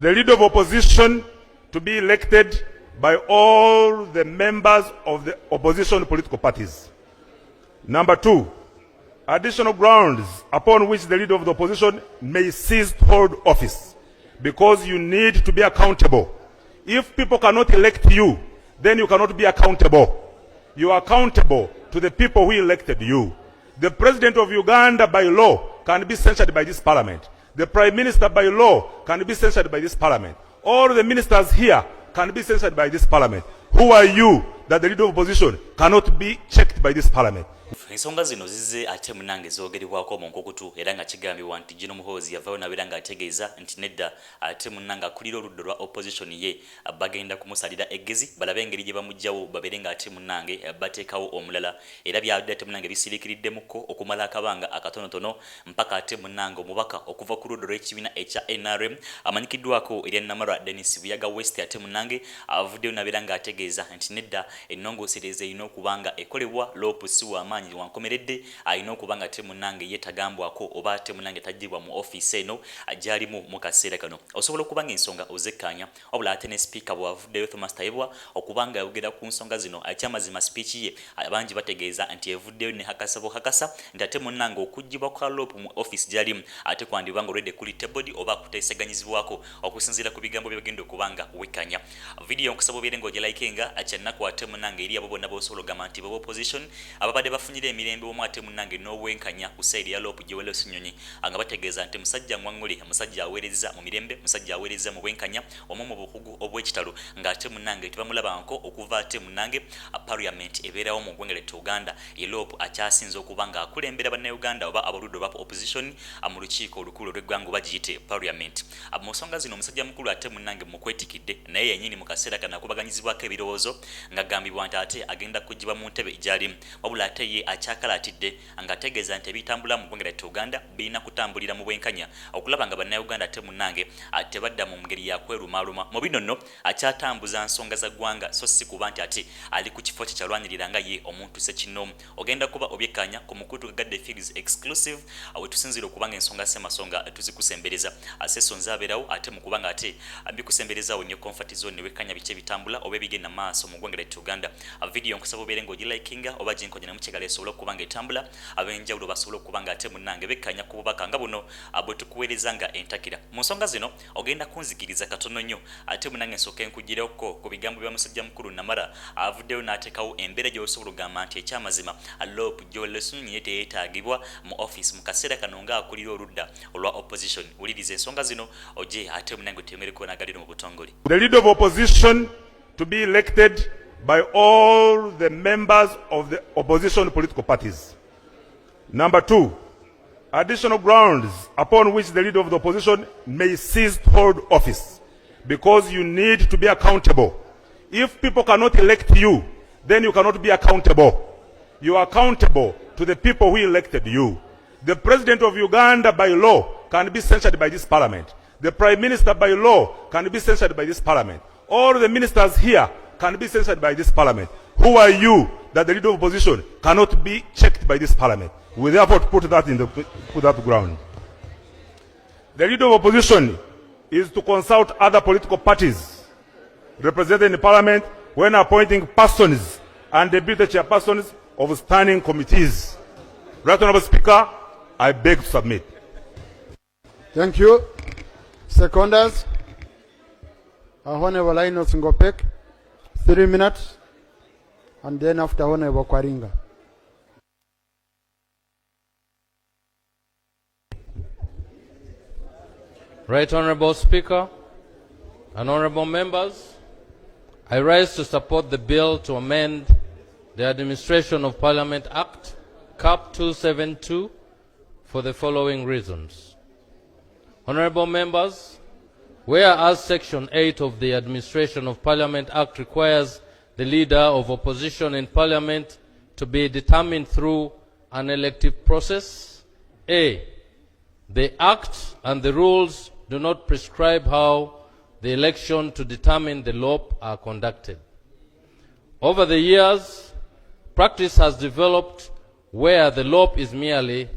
The leader of opposition to be elected by all the members of the opposition political parties. Number 2, additional grounds upon which the leader of the opposition may cease to hold office, because you need to be accountable. If people cannot elect you, then you cannot be accountable. You are accountable to the people who elected you. The president of Uganda by law can be censured by this parliament. The prime minister by law can be censured by this parliament. All the ministers here can be censured by this parliament. Who are you that the leader of opposition cannot be checked by this parliament? Ensonga zino zize ate munange zoogerebwako mu nkokutu era nga kigambibwa nti Gino Muhoozi yavaayo nabeera ng'ategeeza nti nedda ate munange akulira oludda lwa opposition ye bagenda kumusalira eggezi balabe engeri gye bamuggyawo babeere ng'ate munange bateekawo omulala era byabadde ate munange bisiriikiriddemukko okumala akabanga akatonotono mpaka ate munange omubaka okuva ku ludda lw'ekibiina ekya NRM amanyikiddwako erya Namara Dennis Buyaga West ate munange avuddeyo nabeera ng'ategeeza nti nedda ennongoosereza erina okuba nga ekolebwa LOP si w'amaanyi wankomeredde alina okuba nga ate munange yetagambwako oba ate munange tajjibwa mu office eno ajalimu mu kaseera kano osobola okuba nga ensonga ozekkaanya wabula ate ne speaker bw'avuddeyo Thomas Tayebwa okuba nga ayogera ku nsonga zino ate amazima speech ye abangi bategeeza nti evuddeyo ne hakasa nti ate munange okuggyibwa kwa LOP mu office gyalimu ate kwandibwa nga olwedde kuli tebodi oba kuteeseganyizibwako okusinziira ku bigambo bye bagenda okuba nga wekkanya video nkusaba obeere ng'ogiraikinga akyannaku ate munange eri abo bonna b'osobola ogamba nti bo opposition ababadde bafunye emirembe omwate munange n'obwenkanya ku sayidi ya LOP gyewele Ssenyonyi nga bategeeza nti musajja ngwangule musajja aweereza mu mirembe musajja aweereza mu bwenkanya omu mu bukugu obw'ekitalo ng'ate munange tebamulabanko okuva ate munange parliament ebeerawo mu ggwanga ly'e Uganda ye LOP akyasinza okuba nga akulembera bannayuganda oba abaludde olwa opposition mu lukiiko olukulu olw'eggwanga oba giyite parliament mu nsonga zino omusajja mukulu ate munange mukwetikidde naye yennyini mu kaseera kano akubaganyizibwako ebirowoozo ng'agambibwa nti ate agenda kuggyibwa mu ntebe gy'alimu wabula ate ye akyakalatidde nga ategeeza nti ebitambula mu ggwanga lya Uganda birina kutambulira mu bwenkanya okulaba nga bannayuganda ate munange tebadda mu ngeri ya kwerumaaluma mu bino nno akyatambuza nsonga za ggwanga so si kuba nti ate ali ku kifo kye kyalwanirira nga ye omuntu ssekinnoomu ogenda kuba obyekkanya ku mukutu gagadde figs exclusive we tusinzira okuba nga ensonga semasonga tuzikusembereza asesonza abeerawo ate mu kuba nga ate bikusemberezaawo nnyo comfort zone ne wekkanya biki ebitambula oba ebigenda maaso mu ggwanga lya Uganda video nkusaba obeere ng'ogiraikinga oba ginkojana mu kigalo esobola okuba nga etambula ab'enjawulo basobola okuba nga ate munange bekkanya ku bubaka nga buno bwe tukuweereza nga entakira mu nsonga zino ogenda kunzikiriza katono nnyo ate munange nsooka enkugireko ku bigambo bya musajja mukulu Namara avuddeyo n'ateekawo embeera gy'osobola okugamba nti ekyamazima LOP gyewele Ssenyonyi ye teyeetaagibwa mu office mu kaseera kano ng'akulira oludda olwa opposition wuliriza ensonga zino oje ate munange temereko nagaliro mu butongole. The leader of opposition to be elected by all the members of the opposition political parties. Number 2, additional grounds upon which the leader of the opposition may cease to hold office, because you need to be accountable. If people cannot elect you, then you cannot be accountable. You are accountable to the people who elected you. The president of Uganda by law can be censured by this parliament. The prime minister by law can be censured by this parliament. All the ministers here can be censured by this parliament. Who are you that the leader of opposition cannot be checked by this parliament? We therefore put that ground. The leader of opposition is to consult other political parties represented in parliament when appointing persons and deputy chairpersons of standing committees. Right Honourable Speaker, I beg to submit. Thank you. Seconders, Honourable Linus Ngopek, 3 minutes, and then after Honourable Kwaringa. Right Honourable Speaker and Honourable Members, I rise to support the bill to amend the Administration of Parliament Act, CAP 272, for the following reasons. Honourable Members, whereas Section 8 of the Administration of Parliament Act requires the leader of opposition in Parliament to be determined through an elective process, A, the Act and the rules do not prescribe how the election to determine the LOP are conducted. Over the years, practice has developed where the LOP is merely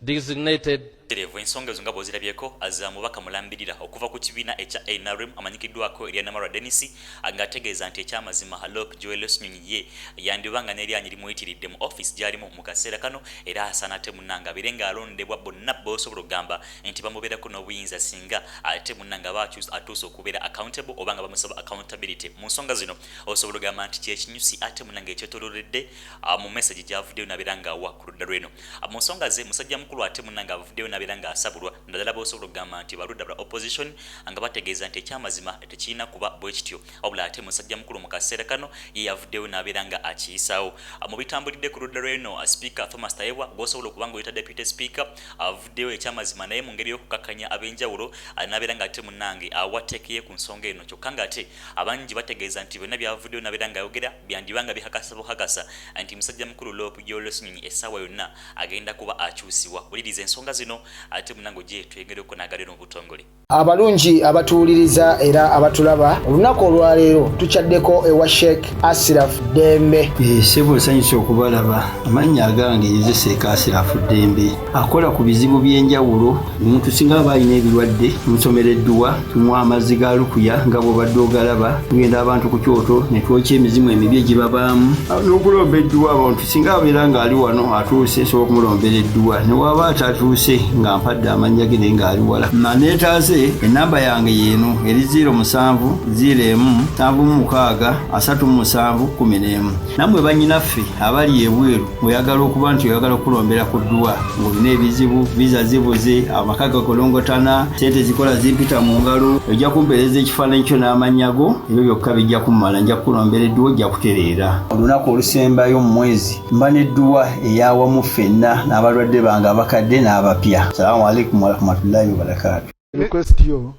designated Terevu ensonga ezo nga bw'ozirabyeko azza mubaka mulambirira okuva ku kibiina ekya NRM amanyikiddwako erya Namara Dennis ng'ategeeza nti ekyamazima LOP Ssenyonyi ye yandibanga n'eryanyi limuyitiridde mu office gy'alimu mu kaseera kano era asaana ate munnanga abeere ng'alondebwa bonna b'osobola okugamba nti bamubeerako n'obuyinza singa ate munnanga aba atuuse okubeera accountable oba nga bamusaba accountability. Mu nsonga zino osobola okugamba nti kyekinyusi ate munnanga ekyetooloredde mu message gy'avuddeyo n'abeera ng'awa ku ludda lw'eno. Mu nsonga ze musajja mukulu ate munnanga avuddeyo n'abeera ng'asabulwa naddala b'osobola okugamba nti baludda lwa opposition nga bategeeza nti ekyamazima tekirina kuba bwe kityo wabula ate musajja mukulu mu kaseera kano ye yavuddeyo n'abeera nga akiyisaawo. Mu bitambulidde ku ludda lw'eno Speaker Thomas Tayebwa gw'osobola okuba ng'oyita Deputy Speaker avuddeyo ekyamazima naye mu ngeri y'okukkakkanya ab'enjawulo n'abeera ng'ate munnange awateekeye ku nsonga eno kyokka ng'ate abangi bategeeza nti byonna byavuddeyo n'abeera ng'ayogera byandibanga bihakasa buhakasa nti musajja mukulu LOP Ssenyonyi essaawa yonna agenda kuba akyusibwa. Wuliriza ensonga zino ate munango gye twegereko n'agalero mu butongole. Abalungi abatuwuliriza era abatulaba olunaku olwaleero tukyaddeko ewa Sheikh Asiraf Dembe. Sebo sanyusa okubalaba amannya agange Seeka Asiraf Dembe akola ku bizibu by'enjawulo. Omuntu singa aba alina ebirwadde musomereddwa tunywa amazzi ga lukuya nga bw'obadde ogalaba tugenda abantu ku kyoto ne twokya emizimu emibi egibabaamu n'okulombeddwa abantu singa abeera ng'ali wano atuuse sobola okumulombereddwa ne waba atatuuse nga mpadde amannya ge naye ng'ali wala neetaase ennamba yange yeeno eri 0707363711 nammwe bannyinaffe abali ebweru oyagala okuba nti oyagala okulombera ku ddwa ng'olina ebizibu viza zibuze amaka gakolongotana sente zikola zimpita mu ngalo ojja kumpeereza ekifaananyi kyo n'amannya go ebyo byokka bijja kummala nja kukulombera edduwa ojja kutereera. Olunaku olusembayo mu mwezi mba n'edduwa eyawamu ffenna n'abalwadde bange abakadde n'abapya. Salaamu alaikum warahmatullahi wabarakatuh. Request you,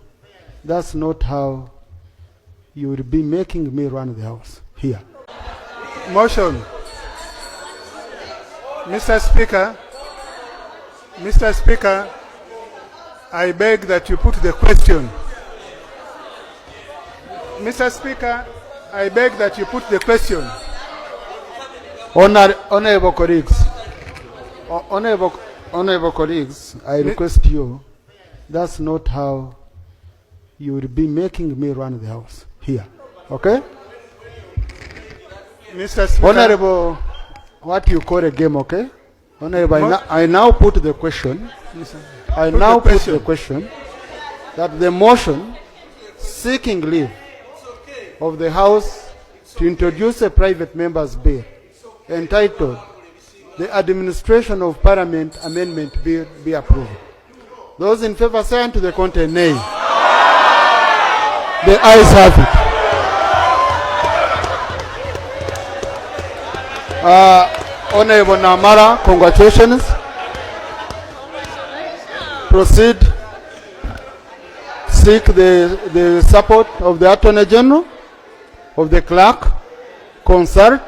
that's not how you will be making me run the house here. Motion. Mr. Speaker, I beg that you put the question. Mr. Speaker, I beg that you put the question. Honorable colleagues, I request you, that's not how you will be making me run the house here. Okay? Mr. Speaker. Honorable, what you call a game, okay? Honorable, I now put the question. I now put the question that the motion seeking leave of the House to introduce a private member's bill entitled The Administration of Parliament Amendment Bill be approved. Those in favor say unto the contrary, nay. The ayes have it. Honorable Namara, congratulations. Proceed. Seek the support of the Attorney General, of the clerk, consult,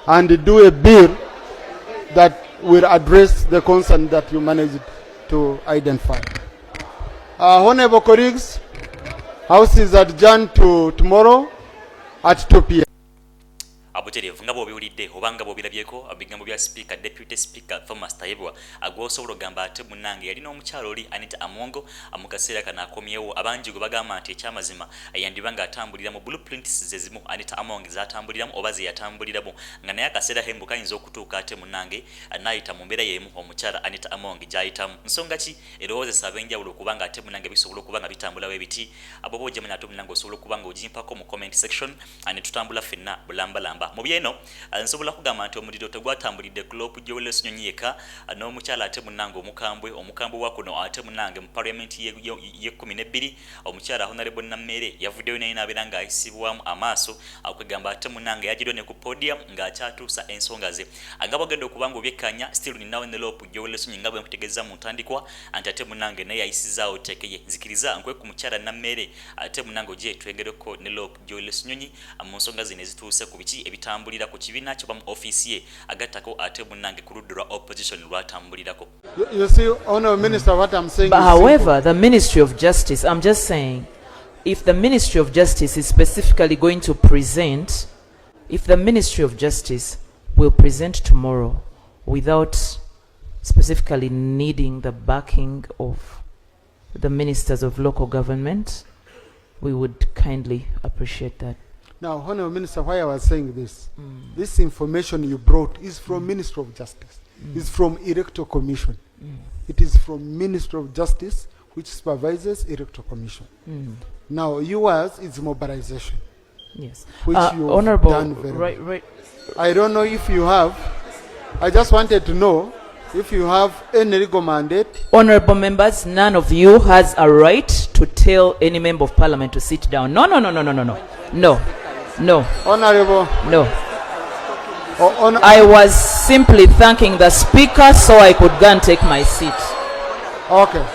and do a bill that will address the concern that you managed to identify. Honorable colleagues, House is adjourned to tomorrow at 2 p.m. Abuterevu nga bw'obiwulidde oba nga bw'obirabyeko ebigambo bya Speaker Deputy Speaker Thomas Tayebwa agw'osobola okugamba ate munnange yalina omukyalo oli Anita Amongo mu kaseera kano akomyewo abangi gwe bagamba nti ekyamazima yandiba ng'atambulira mu blueprints zezimu Anita Amongo z'atambuliramu oba ze yatambuliramu nga naye akaseera hembu kayinza okutuuka ate munnange n'ayita mu mbeera y'emu omukyala Anita Amongo gy'ayitamu. Nsonga ki erowoozesa ab'enjawulo kubanga ate munnange bisobola okuba nga bitambulawo ebiti abo b'ojjamanya ate munnange osobola okuba ng'ogimpako mu comment section ne tutambula ffenna bulambalamba. Mu byeno nsobola kugamba nti omuliro tegwatambulidde ku LOP Ssenyonyi yekka n'omukyala ate munnange omukambwe wa kuno ate munnange mu parliament ye-12 omukyala Honorable Nammere yavuddeyo naye n'abeera ng'ayisibwamu amaaso kwegamba ate munnange yagiriwo ne ku podium ng'akyatuusa ensonga ze nga bwagenda okuba ng'obyekkanya still ninawe ne LOP Ssenyonyi nga bwe nkutegeeza mu ntandikwa anti ate munnange naye yayisizaawo teekeye nzikiriza nkwe ku mukyala Nammere ate munnange ogye twegereko ne LOP Ssenyonyi mu nsonga zino ezituuse ku biki ebitambulira ku kibiina kyo mu office ye agattako ate munnange ku ludda lwa opposition lwatambulirako. You see, Honourable Minister, what I'm saying but is however, simple. the Ministry of Justice, I'm just saying, if the Ministry of Justice is specifically going to present, if the Ministry of Justice will present tomorrow without specifically needing the backing of the ministers of local government, we would kindly appreciate that. Now, Honourable Minister, why I was saying this, this information you brought is from Minister of Justice, is from Electoral Commission. It is from Minister of Justice, which supervises Electoral Commission. Now, yours is mobilization. Yes. Which you've Honourable, done very well. right. I don't know if you have. I just wanted to know if you have any legal mandate. Honourable members, none of you has a right to tell any member of parliament to sit down. No. Honourable. No. Oh, I was simply thanking the speaker so I could go and take my seat. okay.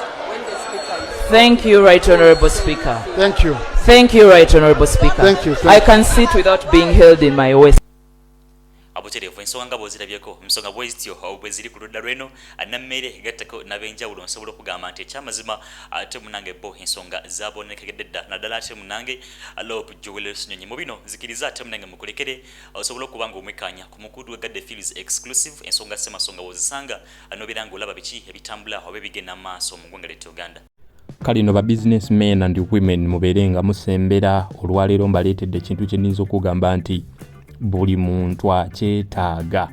Thank you, Right Honourable Speaker. Thank you. Thank you, Right Honourable Speaker. Thank you. I can sit without being held in my waist. abuterevu ensonga nga bw'ozirabyeko ensonga bwezityo bwe ziri ku ludda lweno nammere gattako n'ab'enjawulo nsobola okugamba nti ekyamazima ate munange bo ensonga zabonekedde dda naddala ate munange LOP Ssenyonyi mu bino zikiriza ate munange mukulekere osobola okuba nga omwekkaanya ku mukudu wa Gadde Fields exclusive ensonga ssemasonga wozisanga nobeera ng'olaba biki ebitambula oba ebigenda maaso mu ggwanga ly'etu Uganda. Kale no ba businessmen and women mubeere nga musembera olwaleero mbaleetedde ekintu kye nninza okugamba nti buli muntu akyetaaga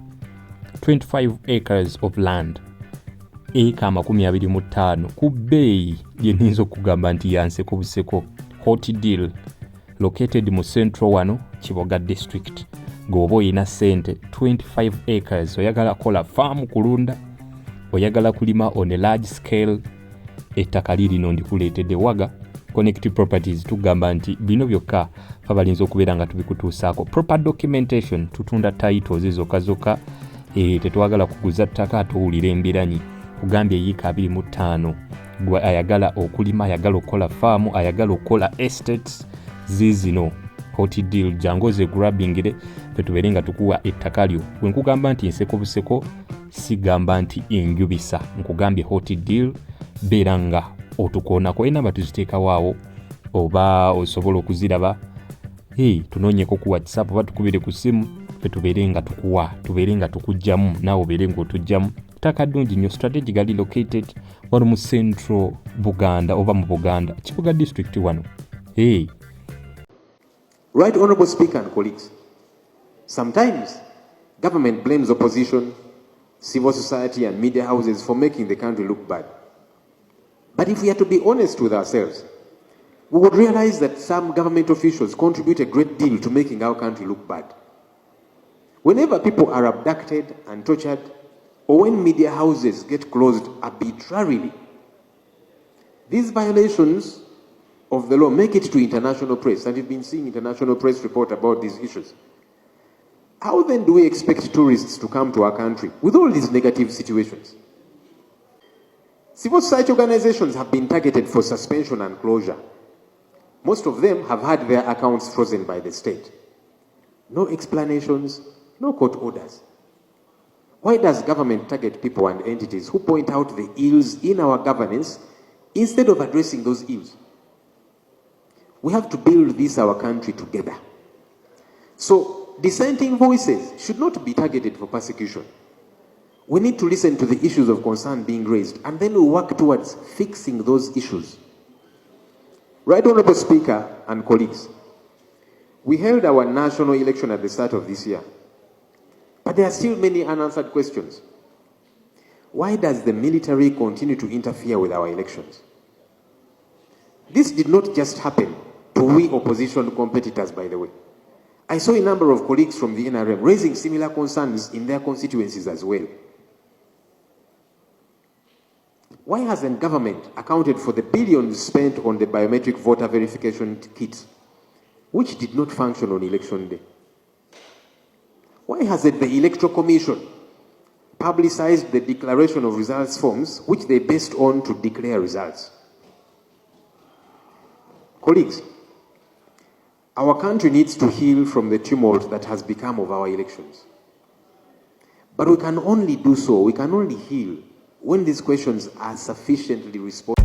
25 acres of land eka 25 ku bbeeyi gye nninza okugamba nti yanseko buseko hot deal located mu central wano Kiboga district ng'oba oyina ssente 25 acres oyagala kola farm kulunda oyagala kulima on a large scale ettaka lirino ndikuleetedde Waga Connect Properties tugamba nti bino byokka balinza okubeera nga tubikutuusaako. Proper documentation tutunda titles zokka tetwagala kuguza ttaka atuwulira embiranyi kugambye yiika 25 gwe ayagala okulima ayagala okukola farm ayagala okukola estates zizino hot deal jangoze grabbingire fetubeere nga tukuwa ettaka lyo bwe nkugamba nti nseko buseko sigamba nti enjubisa nkugambye hot deal beera nga otukoonako enamba tuziteekawaawo oba osobola okuziraba tunoonyeko ku WhatsApp oba tukubire ku simu fetubeere nga tukuwa tubeere nga tukugjamu naawe obeere ng'otugjamu ttaka ddungi nnyo strategically located wano mu central Buganda oba mu Buganda Kiboga district wano. Right Honourable Speaker and colleagues, sometimes government blames opposition, civil society and media houses for making the country look bad. But if we are to be honest with ourselves, we would realize that some government officials contribute a great deal to making our country look bad. Whenever people are abducted and tortured, or when media houses get closed arbitrarily, these violations of the law make it to international press, and you've been seeing international press report about these issues. How then do we expect tourists to come to our country with all these negative situations? Civil society organizations have been targeted for suspension and closure. Most of them have had their accounts frozen by the state. No explanations, no court orders. Why does government target people and entities who point out the ills in our governance instead of addressing those ills? We have to build this our country together. So dissenting voices should not be targeted for persecution. We need to listen to the issues of concern being raised, and then we work towards fixing those issues. Right Honourable Speaker and colleagues, we held our national election at the start of this year, but there are still many unanswered questions. Why does the military continue to interfere with our elections? This did not just happen to we opposition competitors, by the way. I saw a number of colleagues from the NRM raising similar concerns in their constituencies as well. Why hasn't government accounted for the billions spent on the biometric voter verification kit, which did not function on election day? Why hasn't the Electoral Commission publicized the declaration of results forms, which they based on to declare results? Colleagues, our country needs to heal from the tumult that has become of our elections. But we can only do so, we can only heal when these questions are sufficiently responded.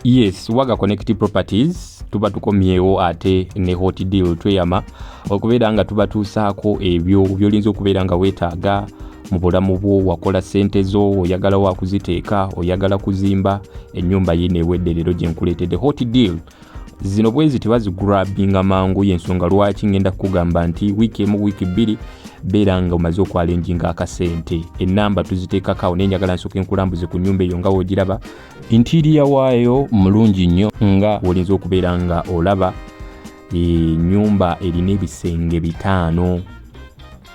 Yes, Waga Connect Properties tuba tukomyewo ate ne hot deal tweyama okubeera nga tubatuusaako ebyo byolinza okubeera nga weetaaga mu bulamu bwo. Wakola ssente zo, oyagala wakuziteeka, oyagala kuzimba ennyumba ye neewedde, leero gye nkuleetedde hot deal. Zino bwezi tebazigurabinga mangu, y'ensonga lwaki ngenda kugamba nti wiiki emu wiiki bbiri beera nga omaze okwalenjinga akasente. Ennamba tuziteekako awo, nenjagala nsooke nkulambuze ku nnyumba eyo nga woogiraba. Interior waayo mulungi nnyo nga wolinza okubeera nga olaba. Ennyumba erina ebisenge 5,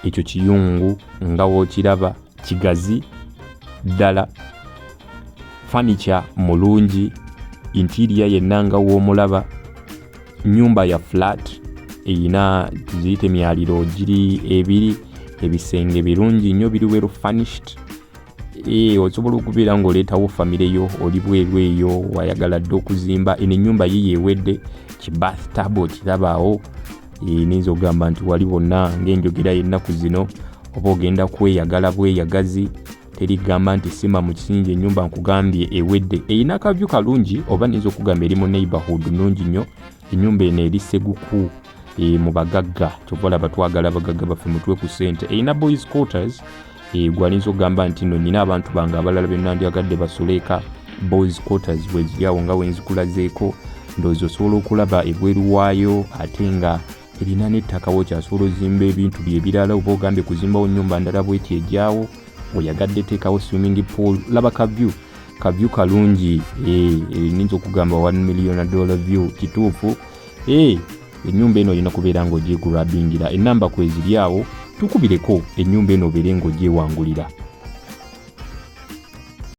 ekyo kiyungu nga wookiraba, kigazi ddala, furniture mulungi, interior yenna nga woomulaba. Nnyumba ya flat eyina tuziyite myaliro giri ebiri, ebisenge birungi nnyo, biri well furnished. Osobola okubeera ng'oleetawo famire yo, oli bweru eyo, wayagala dde okuzimba. Eno ennyumba ye yeewedde, ki bathtub okirabaawo. Niyinza okugamba nti wali bonna ng'enjogera y'ennaku zino, oba ogenda kweyagala bweyagazi, terigamba nti sima mu kisingi, ennyumba nkugambye ewedde. Eyina akavyu kalungi, oba niyinza okugamba eri mu neighborhood nnungi nnyo. Ennyumba eno eri Sseguku mu bagagga, kyova olaba twagala abagagga baffe mutwe ku ssente. Eyina boys quarters, gwalinza okugamba nti nno nina abantu bange abalala be nandyagadde basuleeka. Boys quarters bwe ziri awo nga wenzikulazeeko, ndowooza osobola okulaba ebweru waayo, ate nga erina n'ettaka wokyasobola ozimba ebintu bye ebirala, oba ogambye kuzimbawo nnyumba ndala bweti ejjaawo, oyagadde teekawo swimming pool. Laba kavyu kalungi, niyinza okugamba $1 million view. Kituufu, ennyumba eno olina kubeera ng'ogyegurabingira. Ennamba kweziri awo, tukubireko ennyumba eno obeere ng'ogyewangulira.